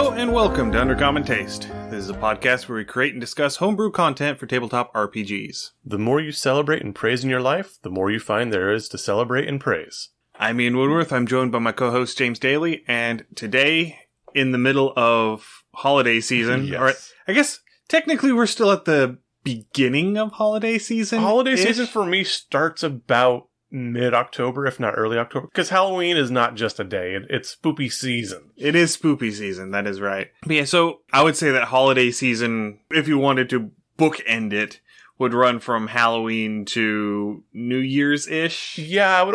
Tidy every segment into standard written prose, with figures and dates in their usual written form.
Hello and welcome to Undercommon Taste. This is a podcast where we create and discuss homebrew content for tabletop RPGs. The more you celebrate and praise in your life, the more you find there is to celebrate and praise. I'm Ian Woodworth. I'm joined by my co-host James Daly, and today, in the middle of holiday season, Yes. or I guess technically we're still at the beginning of holiday season. Holiday season for me starts about mid-October, if not early October, because Halloween is not just a day, it's spoopy season. It is spoopy season, that is right. But yeah, so I would say that holiday season, if you wanted to bookend it, would run from Halloween to New Year's-ish. Yeah,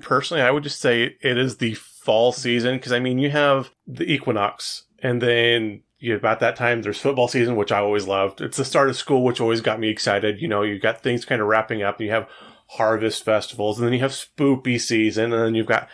personally, I would just say it is the fall season, because you have the equinox, and then about that time, there's football season, which I always loved. It's the start of school, which always got me excited. You got things kind of wrapping up, and you have harvest festivals, and then you have spoopy season, and then you've got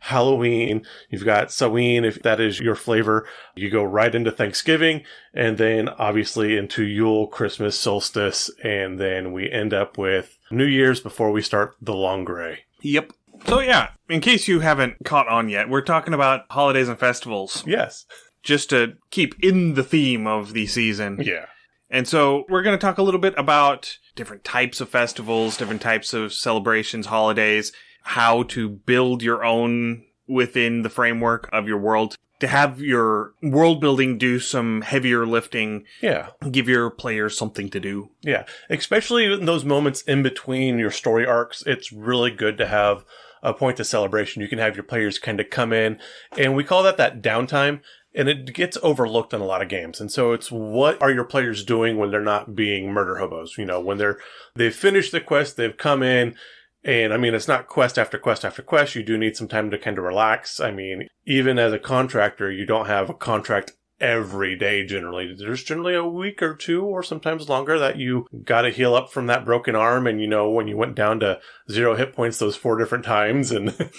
Halloween, you've got Samhain, if that is your flavor. You go right into Thanksgiving, and then obviously into Yule, Christmas, solstice, and then we end up with New Year's before we start the long gray. Yep. So yeah, in case you haven't caught on yet, we're talking about holidays and festivals. Yes. Just to keep in the theme of the season. Yeah. And so we're going to talk a little bit about different types of festivals, different types of celebrations, holidays, how to build your own within the framework of your world, to have your world building do some heavier lifting. Yeah. Give your players something to do. Yeah. Especially in those moments in between your story arcs, it's really good to have a point of celebration. You can have your players kind of come in, and we call that downtime. And it gets overlooked in a lot of games. And so it's, what are your players doing when they're not being murder hobos? When they've finished the quest, they've come in, and it's not quest after quest after quest. You do need some time to kind of relax. Even as a contractor, you don't have a contract every day generally. There's generally a week or two, or sometimes longer, that you got to heal up from that broken arm. And when you went down to 0 hit points those 4 different times, and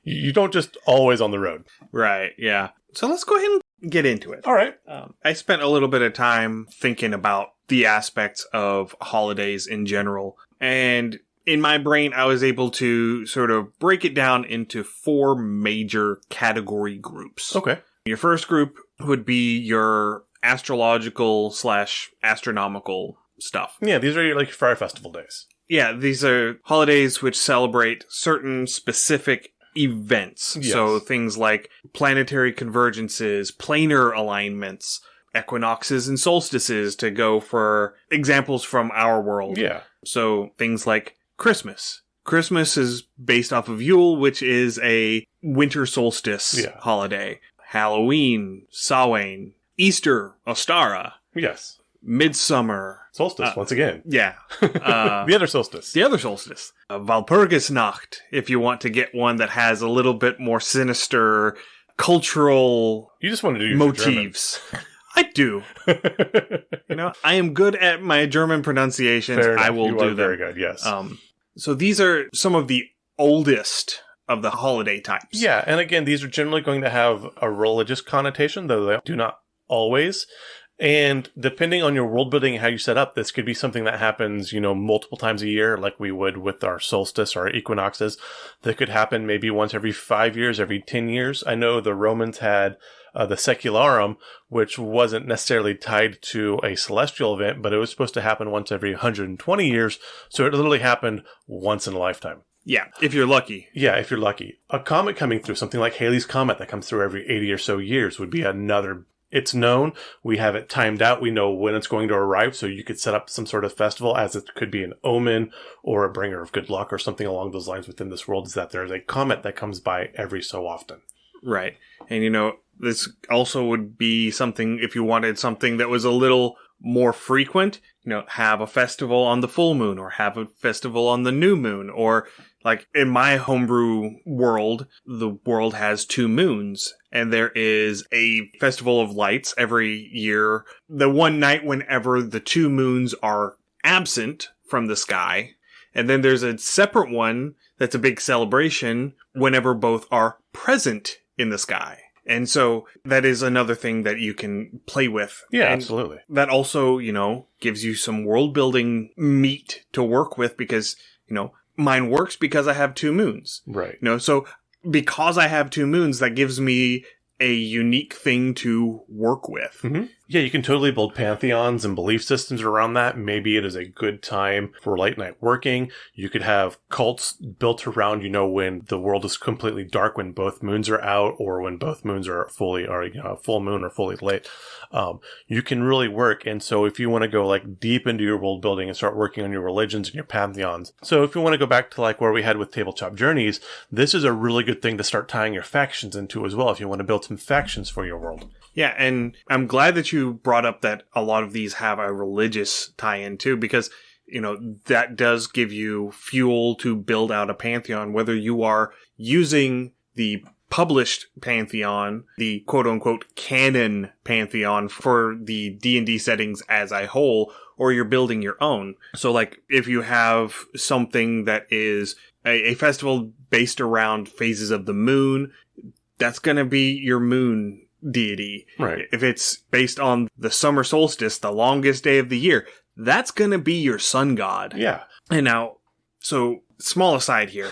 you don't just always on the road. Right, yeah. So let's go ahead and get into it. All right. I spent a little bit of time thinking about the aspects of holidays in general. And in my brain, I was able to sort of break it down into 4 major category groups. Okay. Your first group would be your astrological / astronomical stuff. Yeah, these are your Fire Festival days. Yeah, these are holidays which celebrate certain specific events. Yes. So things like planetary convergences, planar alignments, equinoxes and solstices, to go for examples from our world. Yeah. So things like Christmas. Christmas is based off of Yule, which is a winter solstice holiday. Halloween, Samhain. Easter, Ostara. Yes. Midsummer. Solstice, once again. Yeah. The other solstice. The other solstice. Walpurgisnacht, if you want to get one that has a little bit more sinister cultural You just want to do your motifs. I do. I am good at my German pronunciations. Fair enough. I will you do are them. very good, yes. So these are some of the oldest of the holiday types. Yeah, and again, these are generally going to have a religious connotation, though they do not always. And depending on your world building and how you set up, this could be something that happens, multiple times a year, like we would with our solstice or our equinoxes. That could happen maybe once every 5 years, every 10 years. I know the Romans had the Secularum, which wasn't necessarily tied to a celestial event, but it was supposed to happen once every 120 years. So it literally happened once in a lifetime. Yeah, if you're lucky. Yeah, if you're lucky. A comet coming through, something like Halley's Comet that comes through every 80 or so years, would be another. It's known. We have it timed out. We know when it's going to arrive. So you could set up some sort of festival, as it could be an omen or a bringer of good luck or something along those lines within this world, is that there's a comet that comes by every so often. Right. And this also would be something, if you wanted something that was a little more frequent, have a festival on the full moon, or have a festival on the new moon, or like in my homebrew world, the world has 2 moons, and there is a festival of lights every year. The one night whenever the 2 moons are absent from the sky. And then there's a separate one that's a big celebration whenever both are present in the sky. And so that is another thing that you can play with. Yeah, and absolutely. That also, gives you some world building meat to work with, because, mine works because I have 2 moons. Right. So because I have 2 moons, that gives me a unique thing to work with. Mm-hmm. Yeah, you can totally build pantheons and belief systems around that. Maybe it is a good time for late night working. You could have cults built around, when the world is completely dark, when both moons are out, or when both moons are fully, or full moon or fully lit. You can really work. And so if you want to go like deep into your world building and start working on your religions and your pantheons. So if you want to go back to like where we had with Tabletop Journeys, this is a really good thing to start tying your factions into as well if you want to build some factions for your world. Yeah, and I'm glad that you brought up that a lot of these have a religious tie-in too, because, that does give you fuel to build out a pantheon, whether you are using the published pantheon, the quote-unquote canon pantheon for the D&D settings as a whole, or you're building your own. So, like, if you have something that is a festival based around phases of the moon, that's going to be your moon deity. Right. If it's based on the summer solstice, the longest day of the year, that's going to be your sun god. Yeah. And now, so small aside here,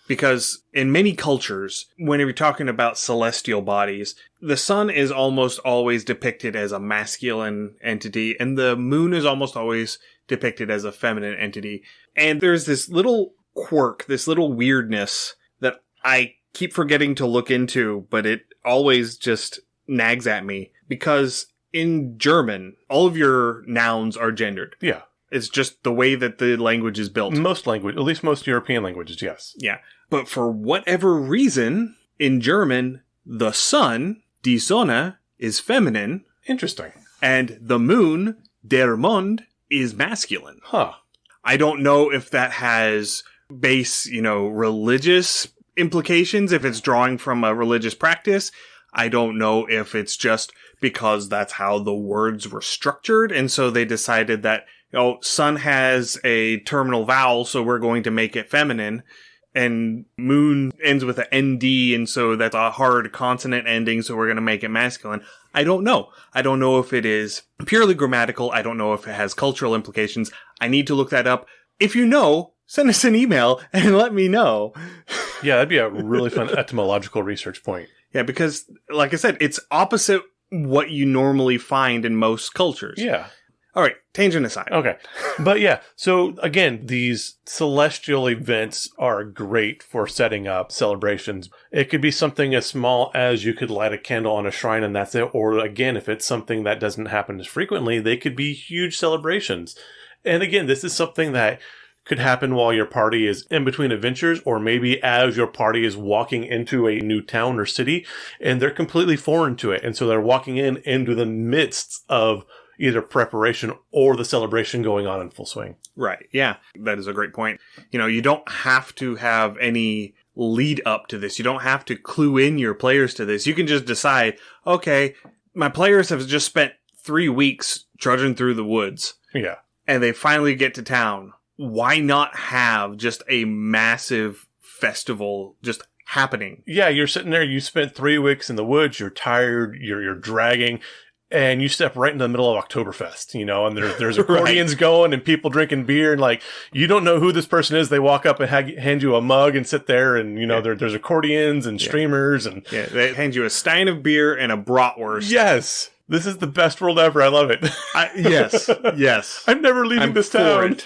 because in many cultures, when you're talking about celestial bodies, the sun is almost always depicted as a masculine entity, and the moon is almost always depicted as a feminine entity. And there's this little quirk, this little weirdness that I keep forgetting to look into, but it always just nags at me, because in German, all of your nouns are gendered. Yeah. It's just the way that the language is built. Most language, at least most European languages, yes. Yeah. But for whatever reason, in German, the sun, die Sonne, is feminine. Interesting. And the moon, der Mond, is masculine. Huh. I don't know if that has base, religious implications, if it's drawing from a religious practice. I don't know if it's just because that's how the words were structured, and so they decided that, sun has a terminal vowel, so we're going to make it feminine, and moon ends with an ND, and so that's a hard consonant ending, so we're going to make it masculine. I don't know. I don't know if it is purely grammatical. I don't know if it has cultural implications. I need to look that up. If you know, send us an email and let me know. Yeah, that'd be a really fun etymological research point. Yeah, because, like I said, it's opposite what you normally find in most cultures. Yeah. All right, tangent aside. Okay. But yeah, so again, these celestial events are great for setting up celebrations. It could be something as small as you could light a candle on a shrine and that's it. Or again, if it's something that doesn't happen as frequently, they could be huge celebrations. And again, this is something that could happen while your party is in between adventures, or maybe as your party is walking into a new town or city and they're completely foreign to it. And so they're walking into the midst of either preparation or the celebration going on in full swing. Right. Yeah. That is a great point. You don't have to have any lead up to this. You don't have to clue in your players to this. You can just decide, okay, my players have just spent 3 weeks trudging through the woods. Yeah. And they finally get to town. Why not have just a massive festival just happening? Yeah, you're sitting there, you spent 3 weeks in the woods, you're tired, you're dragging, and you step right into the middle of Oktoberfest, and there's accordions going and people drinking beer, and like, you don't know who this person is. They walk up and hand you a mug and sit there, and there's accordions and streamers, and they hand you a stein of beer and a bratwurst. Yes. This is the best world ever. I love it. Yes. I'm never leaving this town.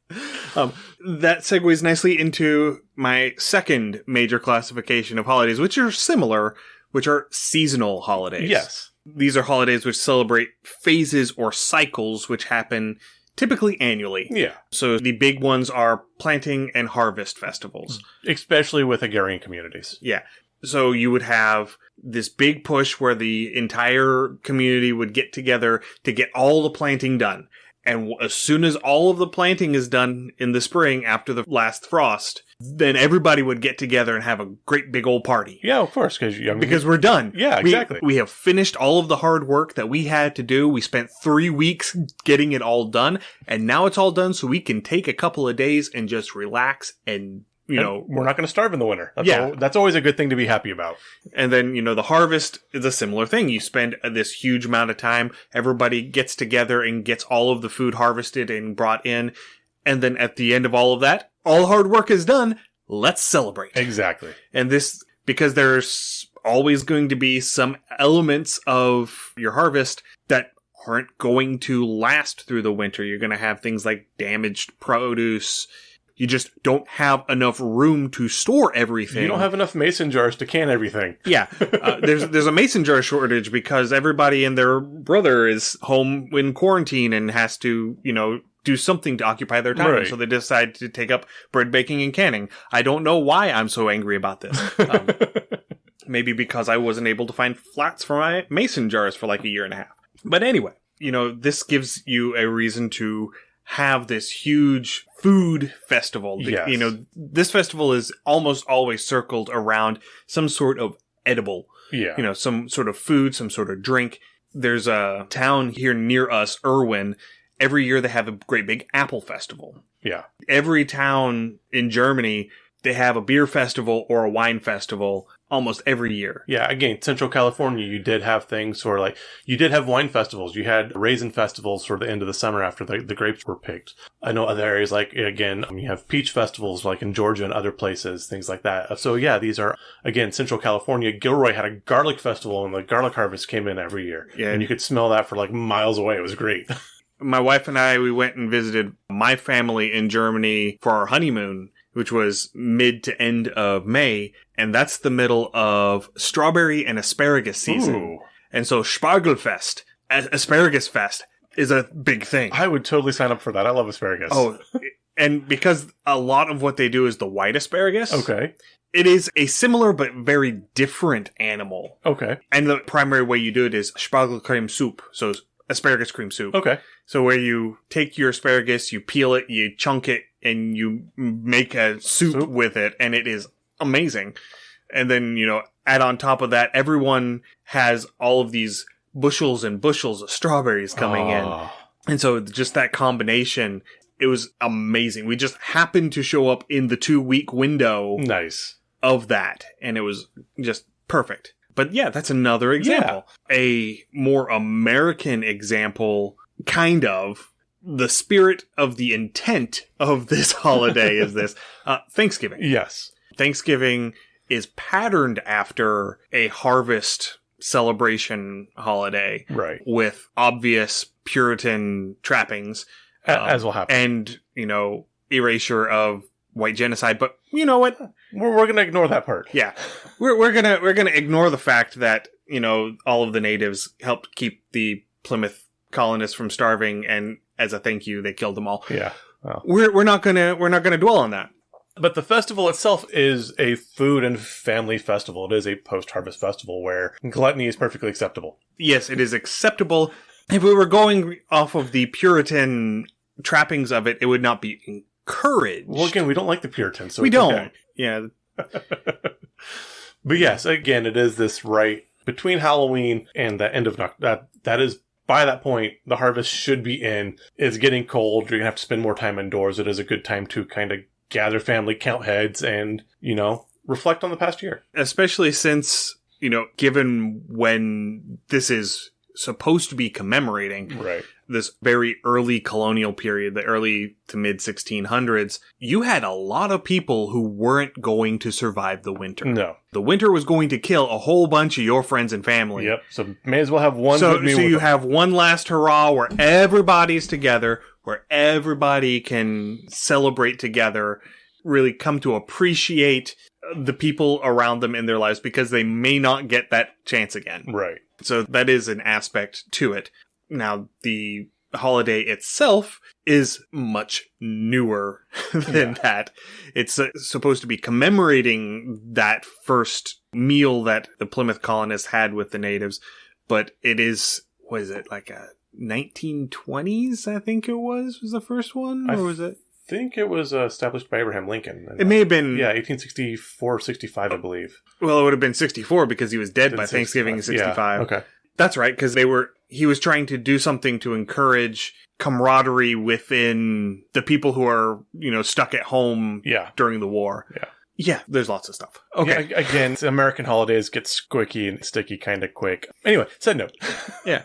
That segues nicely into my second major classification of holidays, which are similar, which are seasonal holidays. Yes. These are holidays which celebrate phases or cycles which happen typically annually. Yeah. So the big ones are planting and harvest festivals. Especially with agrarian communities. Yeah. So you would have this big push where the entire community would get together to get all the planting done. And as soon as all of the planting is done in the spring after the last frost, then everybody would get together and have a great big old party. Yeah, of course. Because we're done. Yeah, exactly. We have finished all of the hard work that we had to do. We spent 3 weeks getting it all done. And now it's all done, so we can take a couple of days and just relax and we're not going to starve in the winter. That's always a good thing to be happy about. And then, the harvest is a similar thing. You spend this huge amount of time. Everybody gets together and gets all of the food harvested and brought in. And then at the end of all of that, all hard work is done. Let's celebrate. Exactly. And this, because there's always going to be some elements of your harvest that aren't going to last through the winter. You're going to have things like damaged produce. You just don't have enough room to store everything. You don't have enough mason jars to can everything. Yeah. There's a mason jar shortage because everybody and their brother is home in quarantine and has to, do something to occupy their time. Right. So they decide to take up bread baking and canning. I don't know why I'm so angry about this. Maybe because I wasn't able to find flats for my mason jars for like a year and a half. But anyway, this gives you a reason to have this huge food festival. Yes. This festival is almost always circled around some sort of edible. Yeah. Some sort of food, some sort of drink. There's a town here near us, Irwin. Every year they have a great big apple festival. Yeah. Every town in Germany, they have a beer festival or a wine festival almost every year. Yeah, again, Central California, you did have things where, like, you did have wine festivals. You had raisin festivals for the end of the summer after the grapes were picked. I know other areas, like, again, you have peach festivals, like in Georgia and other places, things like that. So, yeah, these are, again, Central California. Gilroy had a garlic festival, and the garlic harvest came in every year. Yeah. And you could smell that for, like, miles away. It was great. My wife and I, we went and visited my family in Germany for our honeymoon, which was mid to end of May, and that's the middle of strawberry and asparagus season. Ooh. And so Spargelfest, Asparagus Fest, is a big thing. I would totally sign up for that. I love asparagus. Oh, and because a lot of what they do is the white asparagus. Okay. It is a similar but very different animal. Okay. And the primary way you do it is Spargelcreme soup, so asparagus cream soup. Okay. So where you take your asparagus, you peel it, you chunk it, and you make a soup with it, and it is amazing. And then, add on top of that, everyone has all of these bushels and bushels of strawberries coming in. And so just that combination, it was amazing. We just happened to show up in the 2-week window Nice. of that, and it was just perfect. But yeah, that's another example. Yeah. A more American example, kind of. The spirit of the intent of this holiday is this. Thanksgiving. Yes. Thanksgiving is patterned after a harvest celebration holiday. Right. With obvious Puritan trappings. As will happen. And, erasure of white genocide. But you know what? We're going to ignore that part. Yeah. We're gonna ignore the fact that, all of the natives helped keep the Plymouth colonists from starving, and as a thank you, they killed them all. Yeah. Well. We're not gonna dwell on that. But the festival itself is a food and family festival. It is a post-harvest festival where gluttony is perfectly acceptable. Yes, it is acceptable. If we were going off of the Puritan trappings of it, it would not be encouraged. Well, again, we don't like the Puritans, so we don't. Okay. Yeah. But yes, again, it is this right between Halloween and the end of that is. By that point, the harvest should be in. It's getting cold. You're going to have to spend more time indoors. It is a good time to kind of gather family, count heads, and, reflect on the past year. Especially since, given when this is supposed to be commemorating this very early colonial period, the early to mid 1600s, you had a lot of people who weren't going to survive the winter. No. The winter was going to kill a whole bunch of your friends and family. Yep. So may as well have one. So you have one last hurrah where everybody's together, where everybody can celebrate together, really come to appreciate the people around them in their lives because they may not get that chance again. Right. So that is an aspect to it. Now, the holiday itself is much newer than that. It's supposed to be commemorating that first meal that the Plymouth colonists had with the natives, but it is, what is it, like a 1920s, I think it was the first one? Or was it? I think it was established by Abraham Lincoln. It may have been... Yeah, 1864, 65, I believe. Well, it would have been 64 because he was dead by Thanksgiving 65. Yeah, okay. That's right, because he was trying to do something to encourage camaraderie within the people who are, stuck at home during the war. Yeah. Yeah, there's lots of stuff. Okay. Yeah, again, American holidays get squicky and sticky kind of quick. Anyway, side note. Yeah.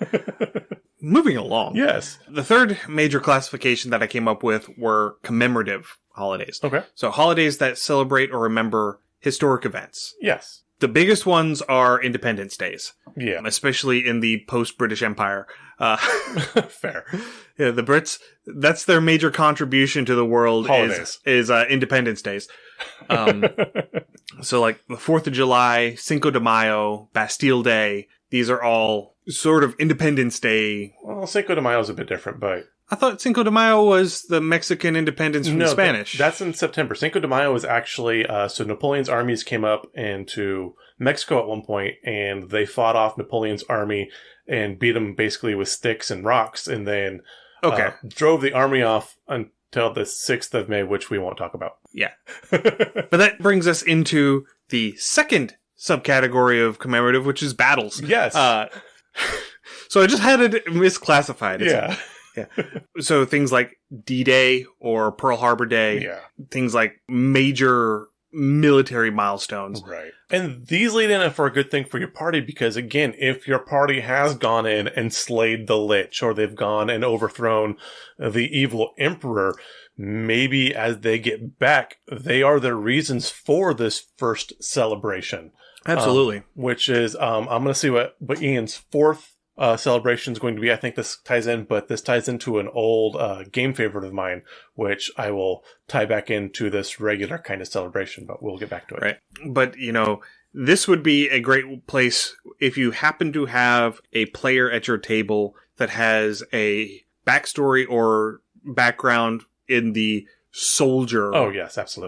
Moving along. Yes. The third major classification that I came up with were commemorative holidays. Okay. So holidays that celebrate or remember historic events. Yes. The biggest ones are Independence Days. Yeah. Especially in the post-British Empire. Fair. Yeah, the Brits, that's their major contribution to the world is Independence Days. So like the 4th of July, Cinco de Mayo, Bastille Day, these are all sort of Independence Day. Well, Cinco de Mayo is a bit different, but... I thought Cinco de Mayo was the Mexican independence from the Spanish. That's in September. Cinco de Mayo was actually... so Napoleon's armies came up into Mexico at one point, and they fought off Napoleon's army and beat them basically with sticks and rocks, and then drove the army off until the 6th of May, which we won't talk about. Yeah. But that brings us into the second subcategory of commemorative, which is battles. Yes. So I just had it misclassified. Yeah. Yeah. So things like D-Day or Pearl Harbor Day. Yeah. Things like major military milestones. Right. And these lead in for a good thing for your party because, again, if your party has gone in and slayed the Lich or they've gone and overthrown the evil emperor, maybe as they get back, they are the reasons for this first celebration. Absolutely. Which is, I'm going to see what Ian's fourth celebration is going to be. I think this ties in, but this ties into an old game favorite of mine, which I will tie back into this regular kind of celebration, but we'll get back to it. Right. But, this would be a great place if you happen to have a player at your table that has a backstory or background in the soldier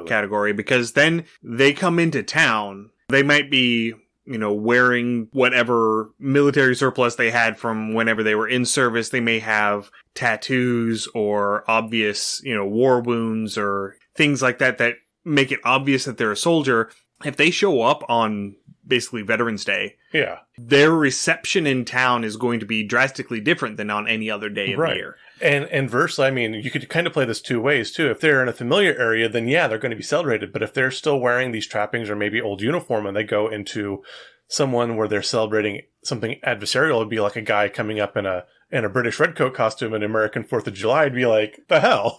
category, because then they come into town. They might be, wearing whatever military surplus they had from whenever they were in service. They may have tattoos or obvious, war wounds or things like that that make it obvious that they're a soldier. If they show up on basically Veterans Day, their reception in town is going to be drastically different than on any other day of the year. And inversely, you could kind of play this two ways, too. If they're in a familiar area, then they're going to be celebrated. But if they're still wearing these trappings or maybe old uniform and they go into someone where they're celebrating something adversarial, it'd be like a guy coming up in a British redcoat costume in American 4th of July. It'd be like, the hell?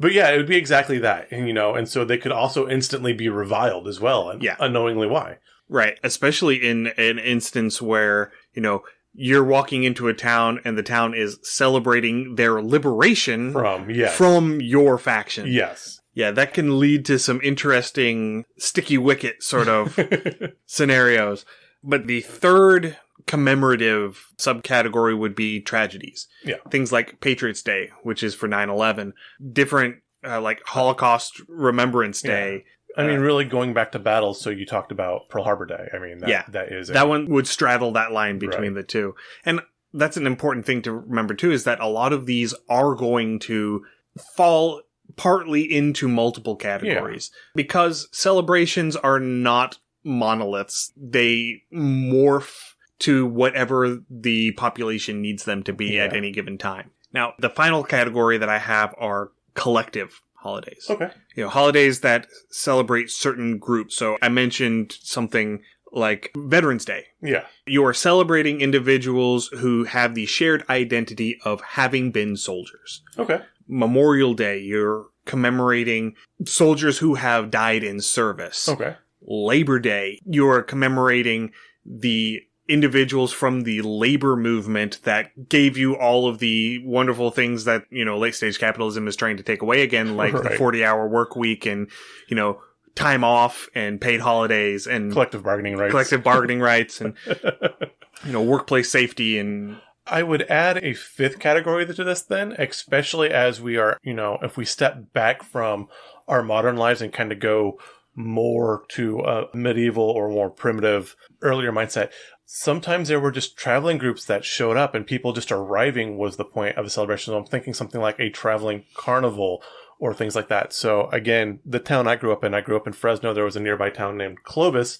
But it would be exactly that. And, and so they could also instantly be reviled as well. And unknowingly why. Right. Especially in an instance where, you're walking into a town and the town is celebrating their liberation from your faction. Yes. Yeah, that can lead to some interesting sticky wicket sort of scenarios. But the third commemorative subcategory would be tragedies. Yeah. Things like Patriots Day, which is for 9/11. Different, like Holocaust Remembrance Day. Really going back to battles, so you talked about Pearl Harbor Day. That one would straddle that line between the two. And that's an important thing to remember, too, is that a lot of these are going to fall partly into multiple categories. Because celebrations are not monoliths. They morph to whatever the population needs them to be at any given time. Now, the final category that I have are collective holidays. Okay. Holidays that celebrate certain groups. So I mentioned something like Veterans Day. Yeah. You are celebrating individuals who have the shared identity of having been soldiers. Okay. Memorial Day, you're commemorating soldiers who have died in service. Okay. Labor Day, you're commemorating the individuals from the labor movement that gave you all of the wonderful things that, late stage capitalism is trying to take away again, like the 40-hour work week and, time off and paid holidays and collective bargaining rights and, workplace safety. And I would add a fifth category to this then, especially as we are, if we step back from our modern lives and kind of go more to a medieval or more primitive, earlier mindset. Sometimes there were just traveling groups that showed up and people just arriving was the point of the celebration. So I'm thinking something like a traveling carnival or things like that. So again, the town I grew up in Fresno. There was a nearby town named Clovis,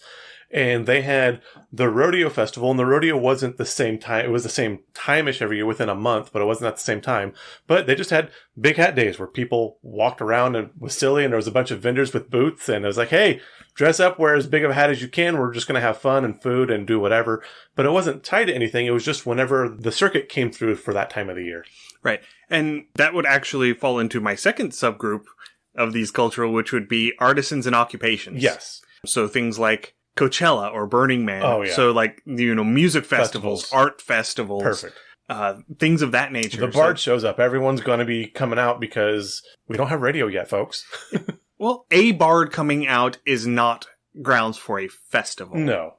and they had the rodeo festival, and the rodeo wasn't the same time. It was the same time-ish every year within a month, but it wasn't at the same time. But they just had big hat days where people walked around and was silly, and there was a bunch of vendors with booths, and it was like, hey, dress up, wear as big of a hat as you can. We're just going to have fun and food and do whatever. But it wasn't tied to anything. It was just whenever the circuit came through for that time of the year. Right. And that would actually fall into my second subgroup of these cultural, which would be artisans and occupations. Yes. So things like Coachella or Burning Man. Oh, yeah. So like, music festivals, art festivals. Perfect. Things of that nature. The bard shows up. Everyone's going to be coming out because we don't have radio yet, folks. Well, a bard coming out is not grounds for a festival. No.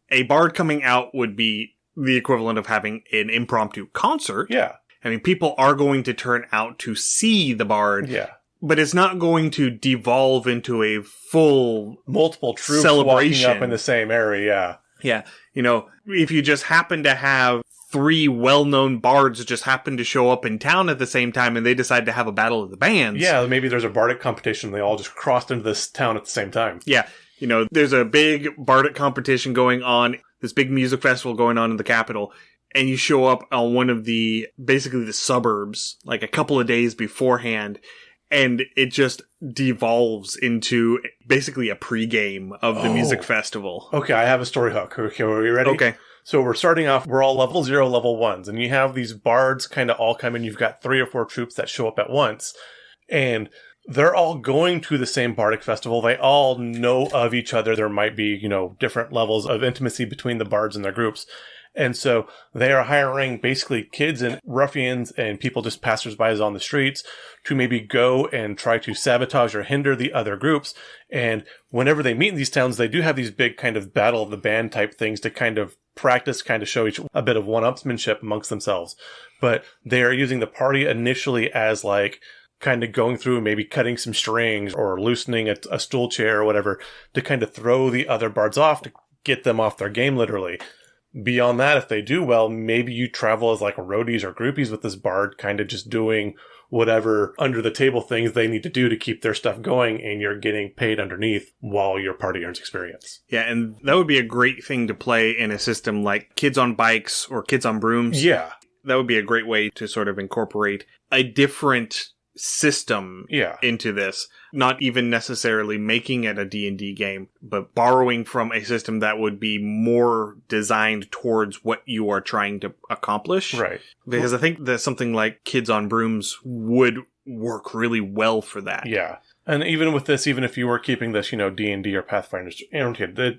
A bard coming out would be the equivalent of having an impromptu concert. Yeah. I mean, people are going to turn out to see the bard. Yeah. But it's not going to devolve into a full multiple troops celebration. Walking up in the same area. Yeah. If you just happen to have 3 well-known bards just happen to show up in town at the same time and they decide to have a battle of the bands. Yeah, maybe there's a bardic competition. They all just crossed into this town at the same time. Yeah. There's a big bardic competition going on, this big music festival going on in the capital, and you show up on one of basically the suburbs, like a couple of days beforehand, and it just devolves into basically a pregame of the music festival. Okay, I have a story hook. Okay, are you ready? Okay. So we're starting off, we're all level 0, level 1s, and you have these bards kind of all come in. You've got 3 or 4 troops that show up at once, and they're all going to the same bardic festival. They all know of each other. There might be, different levels of intimacy between the bards and their groups. And so they are hiring basically kids and ruffians and people just passersby on the streets to maybe go and try to sabotage or hinder the other groups. And whenever they meet in these towns, they do have these big kind of battle of the band type things to kind of practice, kind of show each a bit of one-upsmanship amongst themselves. But they are using the party initially as like kind of going through and maybe cutting some strings or loosening a stool chair or whatever to kind of throw the other bards off to get them off their game, literally. Beyond that, if they do well, maybe you travel as like roadies or groupies with this bard, kind of just doing whatever under the table things they need to do to keep their stuff going, and you're getting paid underneath while your party earns experience. Yeah, and that would be a great thing to play in a system like Kids on Bikes or Kids on Brooms. Yeah. That would be a great way to sort of incorporate a different system into this. Not even necessarily making it a D&D game, but borrowing from a system that would be more designed towards what you are trying to accomplish. Right. Because I think that something like Kids on Brooms would work really well for that. Yeah. And even with this, even if you were keeping this, D&D or Pathfinder's,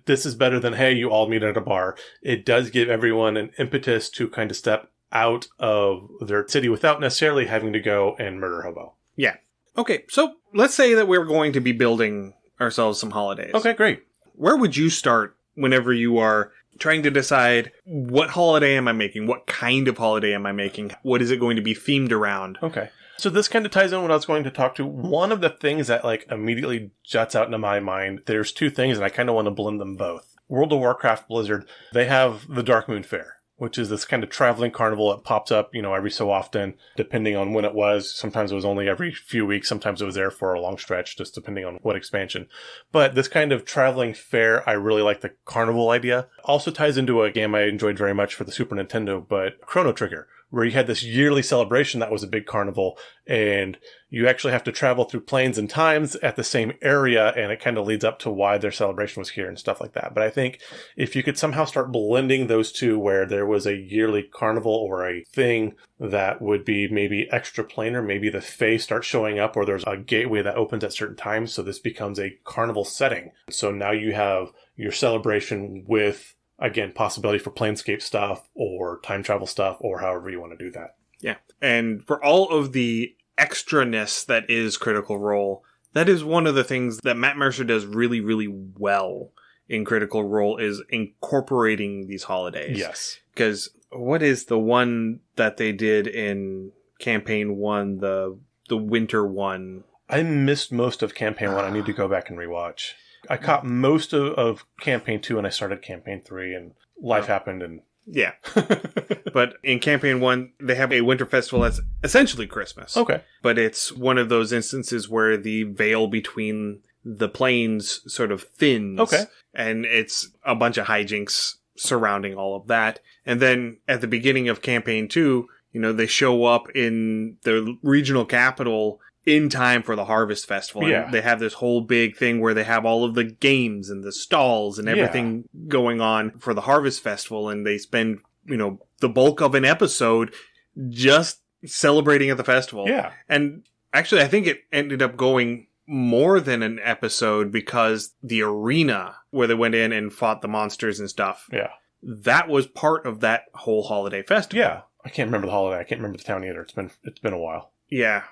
this is better than, hey, you all meet at a bar. It does give everyone an impetus to kind of step out of their city without necessarily having to go and murder hobo. Yeah. Okay, so let's say that we're going to be building ourselves some holidays. Okay, great. Where would you start whenever you are trying to decide what holiday am I making? What kind of holiday am I making? What is it going to be themed around? Okay. So this kind of ties in what I was going to talk to. One of the things that immediately juts out into my mind, there's 2 things and I kind of want to blend them both. World of Warcraft Blizzard, they have the Dark Moon Fair, which is this kind of traveling carnival. It pops up, every so often, depending on when it was. Sometimes it was only every few weeks. Sometimes it was there for a long stretch, just depending on what expansion. But this kind of traveling fair, I really like the carnival idea. Also ties into a game I enjoyed very much for the Super Nintendo, but Chrono Trigger, where you had this yearly celebration that was a big carnival, and you actually have to travel through planes and times at the same area, and it kind of leads up to why their celebration was here and stuff like that. But I think if you could somehow start blending those two, where there was a yearly carnival or a thing that would be maybe extra planar, maybe the Fae start showing up, or there's a gateway that opens at certain times, so this becomes a carnival setting. So now you have your celebration with, again, possibility for planescape stuff or time travel stuff or however you want to do that. Yeah. And for all of the extraness that is Critical Role, that is one of the things that Matt Mercer does really, really well in Critical Role, is incorporating these holidays. Yes. Because what is the one that they did in Campaign 1, the winter one? I missed most of Campaign 1. I need to go back and rewatch. I caught most of Campaign 2 and I started Campaign 3 and life happened and... Yeah. But in Campaign 1, they have a winter festival that's essentially Christmas. Okay. But it's one of those instances where the veil between the planes sort of thins. Okay. And it's a bunch of hijinks surrounding all of that. And then at the beginning of Campaign 2, they show up in the regional capital in time for the Harvest Festival. Yeah. And they have this whole big thing where they have all of the games and the stalls and everything going on for the Harvest Festival. And they spend, the bulk of an episode just celebrating at the festival. Yeah. And actually, I think it ended up going more than an episode because the arena where they went in and fought the monsters and stuff, Yeah. that was part of that whole holiday festival. Yeah. I can't remember the holiday. I can't remember the town either. It's been a while. Yeah.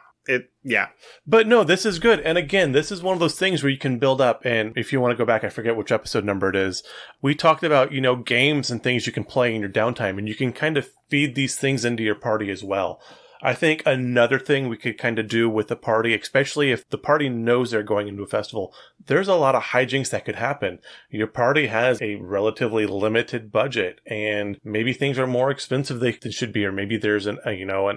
But no, this is good. And again, this is one of those things where you can build up. And if you want to go back, I forget which episode number it is. We talked about, games and things you can play in your downtime, and you can kind of feed these things into your party as well. I think another thing we could kind of do with the party, especially if the party knows they're going into a festival, there's a lot of hijinks that could happen. Your party has a relatively limited budget, and maybe things are more expensive than they should be, or maybe there's an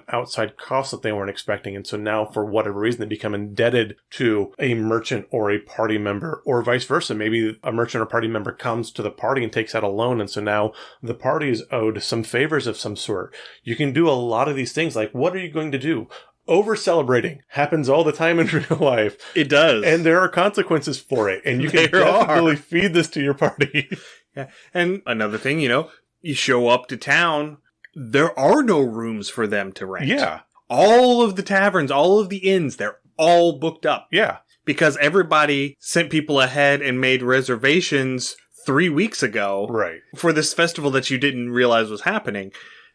outside cost that they weren't expecting. And so now, for whatever reason, they become indebted to a merchant or a party member, or vice versa. Maybe a merchant or party member comes to the party and takes out a loan, and so now the party is owed some favors of some sort. You can do a lot of these things. Like, what are you going to do? Over celebrating happens all the time in real life. It does. And there are consequences for it. And you can definitely feed this to your party. Yeah. And another thing, you show up to town, there are no rooms for them to rent. Yeah. All of the taverns, all of the inns, they're all booked up. Yeah. Because everybody sent people ahead and made reservations 3 weeks ago. Right. For this festival that you didn't realize was happening.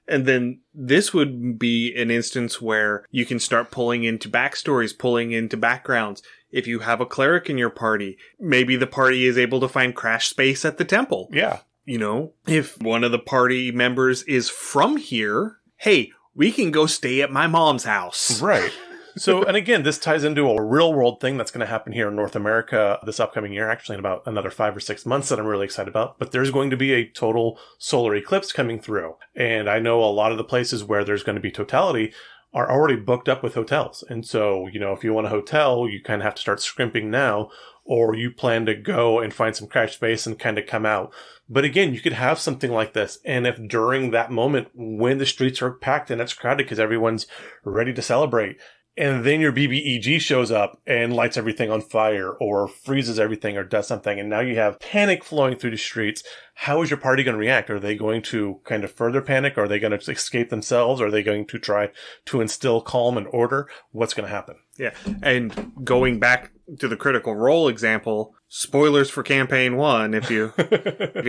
And then this would be an instance where you can start pulling into backstories, pulling into backgrounds. If you have a cleric in your party, maybe the party is able to find crash space at the temple. Yeah. If one of the party members is from here, hey, we can go stay at my mom's house. Right. So, and again, this ties into a real world thing that's going to happen here in North America this upcoming year, actually in about another 5 or 6 months that I'm really excited about. But there's going to be a total solar eclipse coming through. And I know a lot of the places where there's going to be totality are already booked up with hotels. And so, if you want a hotel, you kind of have to start scrimping now, or you plan to go and find some crash space and kind of come out. But again, you could have something like this. And if during that moment when the streets are packed and it's crowded because everyone's ready to celebrate, and then your BBEG shows up and lights everything on fire or freezes everything or does something, and now you have panic flowing through the streets. How is your party going to react? Are they going to kind of further panic? Are they going to escape themselves? Are they going to try to instill calm and order? What's going to happen? Yeah. And going back to the Critical Role example, spoilers for Campaign 1, if you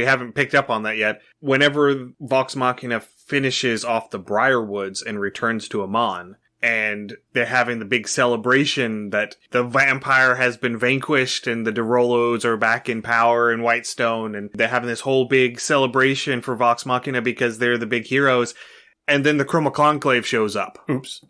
haven't picked up on that yet. Whenever Vox Machina finishes off the Briarwoods and returns to Amon, and they're having the big celebration that the vampire has been vanquished and the Derolos are back in power in Whitestone. And they're having this whole big celebration for Vox Machina because they're the big heroes. And then the Chroma Conclave shows up. Oops.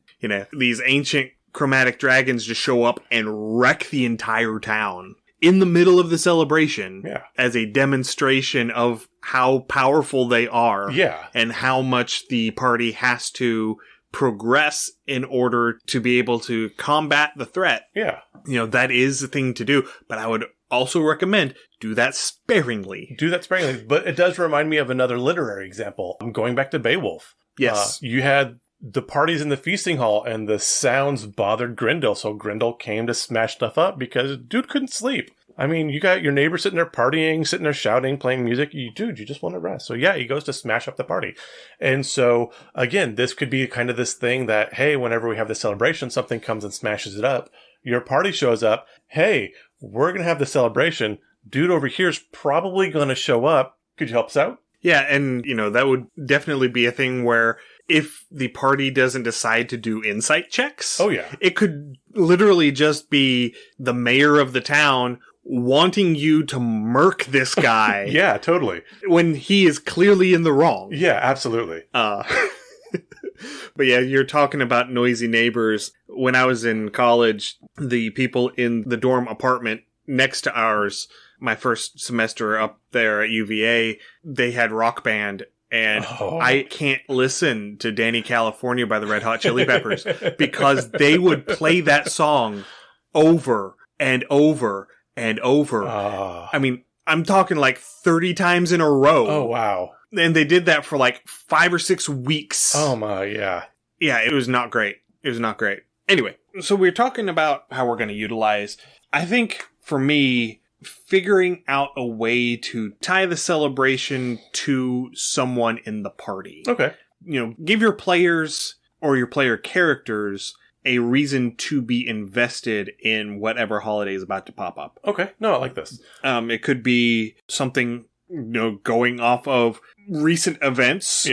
These ancient chromatic dragons just show up and wreck the entire town in the middle of the celebration. Yeah. As a demonstration of how powerful they are. Yeah. And how much the party has to progress in order to be able to combat the threat. Yeah. That is the thing to do. But I would also recommend do that sparingly. But it does remind me of another literary example. I'm going back to Beowulf. Yes. You had the parties in the feasting hall and the sounds bothered Grendel. So Grendel came to smash stuff up because dude couldn't sleep. I mean, you got your neighbor sitting there partying, sitting there shouting, playing music. You just want to rest. So yeah, he goes to smash up the party. And so again, this could be kind of this thing that, hey, whenever we have the celebration, something comes and smashes it up. Your party shows up. Hey, we're going to have the celebration. Dude over here is probably going to show up. Could you help us out? Yeah. And, that would definitely be a thing where if the party doesn't decide to do insight checks. Oh yeah. It could literally just be the mayor of the town wanting you to murk this guy. Yeah, totally. When he is clearly in the wrong. Yeah, absolutely. But yeah, you're talking about noisy neighbors. When I was in college, the people in the dorm apartment next to ours, my first semester up there at UVA, they had rock band. And I can't listen to Danny California by the Red Hot Chili Peppers because they would play that song over and over and over. I mean, I'm talking like 30 times in a row. Oh, wow. And they did that for like 5 or 6 weeks. Oh, my, yeah. Yeah, it was not great. Anyway, so we're talking about how we're going to utilize. I think, for me, figuring out a way to tie the celebration to someone in the party. Okay. Give your players or your player characters a reason to be invested in whatever holiday is about to pop up. Okay. No, I like this. It could be something, going off of recent events,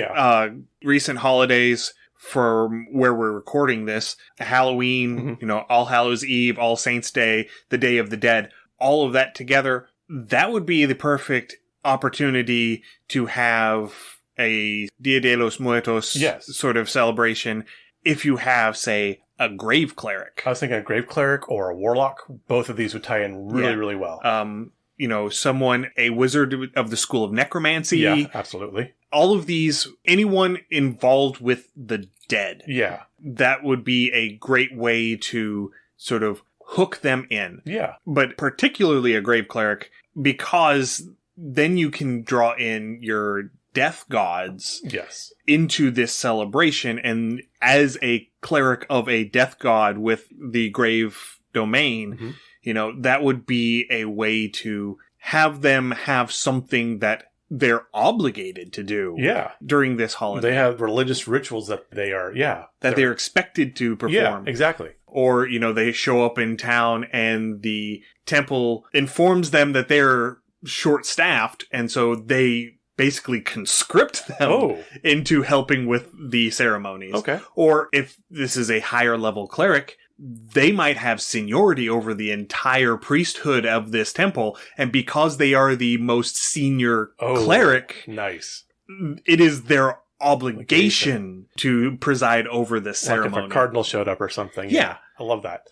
recent holidays from where we're recording this, Halloween, All Hallows Eve, All Saints Day, the Day of the Dead, all of that together. That would be the perfect opportunity to have a Dia de los Muertos sort of celebration if you have, say, a grave cleric. I was thinking a grave cleric or a warlock. Both of these would tie in really well. A wizard of the school of necromancy. Yeah, absolutely. All of these, anyone involved with the dead. Yeah. That would be a great way to sort of hook them in. Yeah. But particularly a grave cleric, because then you can draw in your death gods into this celebration. And as a cleric of a death god with the grave domain, that would be a way to have them have something that they're obligated to do during this holiday. They have religious rituals that they're expected to perform. Yeah, exactly. Or, they show up in town and the temple informs them that they're short-staffed, and so they basically conscript them into helping with the ceremonies. Okay. Or if this is a higher level cleric, they might have seniority over the entire priesthood of this temple, and because they are the most senior cleric, it is their obligation to preside over this ceremony. Like if a cardinal showed up or something. Yeah. I love that.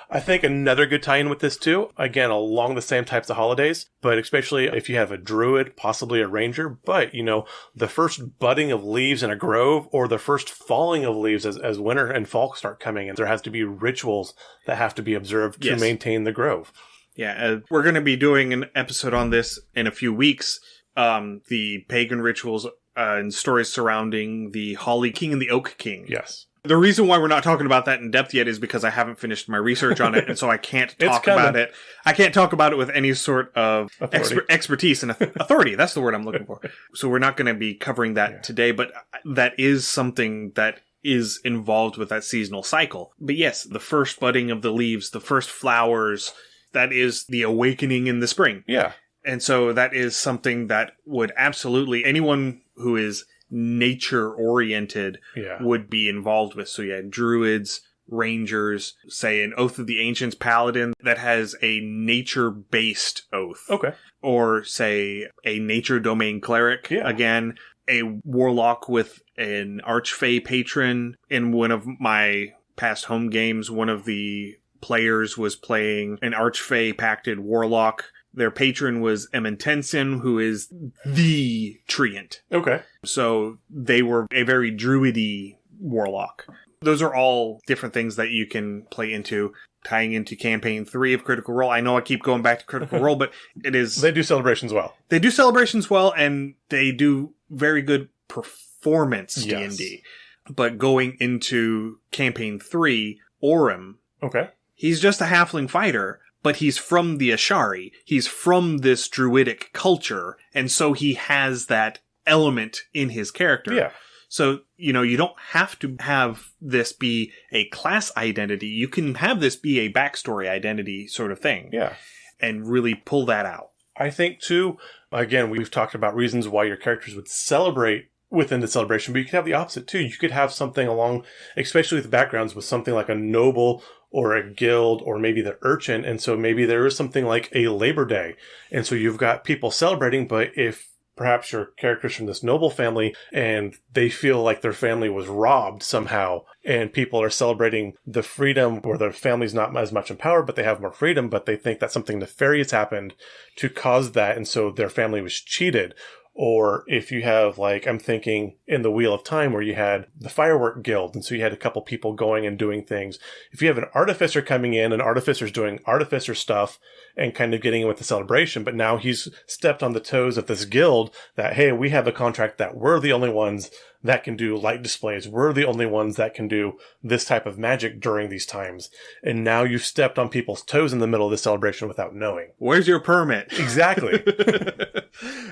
I think another good tie-in with this too, again, along the same types of holidays, but especially if you have a druid, possibly a ranger, but, the first budding of leaves in a grove or the first falling of leaves as winter and fall start coming in, there has to be rituals that have to be observed to maintain the grove. Yeah, we're going to be doing an episode on this in a few weeks. The pagan rituals and stories surrounding the Holly King and the Oak King. Yes. The reason why we're not talking about that in depth yet is because I haven't finished my research on it, and so I can't talk about it. I can't talk about it with any sort of expertise and authority. That's the word I'm looking for. So we're not going to be covering that today, but that is something that is involved with that seasonal cycle. But yes, the first budding of the leaves, the first flowers, that is the awakening in the spring. Yeah. And so that is something that would absolutely, anyone who is nature oriented would be involved with. So druids, rangers, say an Oath of the Ancients paladin that has a nature based oath. Okay. Or say a nature domain cleric. Yeah. Again, a warlock with an archfey patron. In one of my past home games, one of the players was playing an archfey pacted warlock. Their patron was Ementensin, who is the treant. Okay. So they were a very druidy warlock. Those are all different things that you can play into, tying into Campaign 3 of Critical Role. I know I keep going back to Critical Role, but it is... They do celebrations well. They do celebrations well, and they do very good performance D&D. But going into Campaign 3, Orem... Okay. He's just a halfling fighter, but he's from the Ashari. He's from this druidic culture, and so he has that element in his character. Yeah. So, you don't have to have this be a class identity. You can have this be a backstory identity sort of thing. Yeah. And really pull that out. I think, too, again, we've talked about reasons why your characters would celebrate within the celebration, but you could have the opposite, too. You could have something along, especially with backgrounds, with something like a noble or a guild or maybe the urchin. And so maybe there is something like a Labor Day. And so you've got people celebrating, but if perhaps your characters from this noble family and they feel like their family was robbed somehow and people are celebrating the freedom or their family's not as much in power, but they have more freedom, but they think that something nefarious happened to cause that. And so their family was cheated. Or if you have, like, I'm thinking in the Wheel of Time where you had the Firework Guild, and so you had a couple people going and doing things. If you have an artificer coming in, and artificer's doing artificer stuff and kind of getting in with the celebration, but now he's stepped on the toes of this guild that, hey, we have a contract that we're the only ones that can do light displays. We're the only ones that can do this type of magic during these times. And now you've stepped on people's toes in the middle of the celebration without knowing. Where's your permit? Exactly.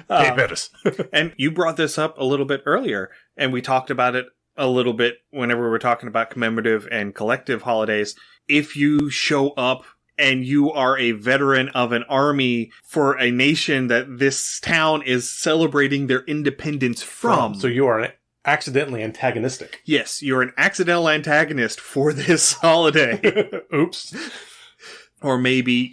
Hey, Bettis. And you brought this up a little bit earlier, and we talked about it a little bit whenever we're talking about commemorative and collective holidays. If you show up and you are a veteran of an army for a nation that this town is celebrating their independence from. So you are accidentally antagonistic. Yes, you're an accidental antagonist for this holiday. Oops. Or maybe,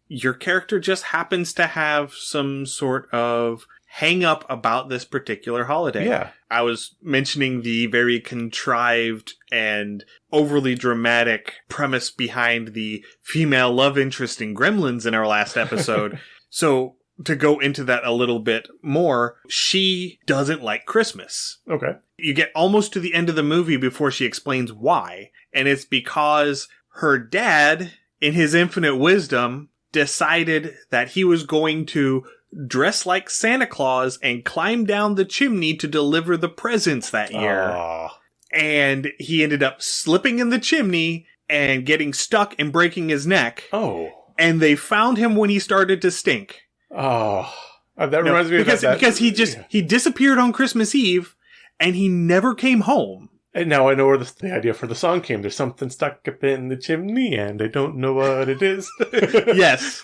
your character just happens to have some sort of hang up about this particular holiday. Yeah. I was mentioning the very contrived and overly dramatic premise behind the female love interest in Gremlins in our last episode. So to go into that a little bit more, she doesn't like Christmas. Okay. You get almost to the end of the movie before she explains why. And it's because her dad, in his infinite wisdom, decided that he was going to dress like Santa Claus and climb down the chimney to deliver the presents that year. And he ended up slipping in the chimney and getting stuck and breaking his neck. Oh. And they found him when he started to stink. Oh. That reminds me of that. Because he disappeared on Christmas Eve and he never came home. And now I know where the idea for the song came. There's something stuck up in the chimney and I don't know what it is. Yes.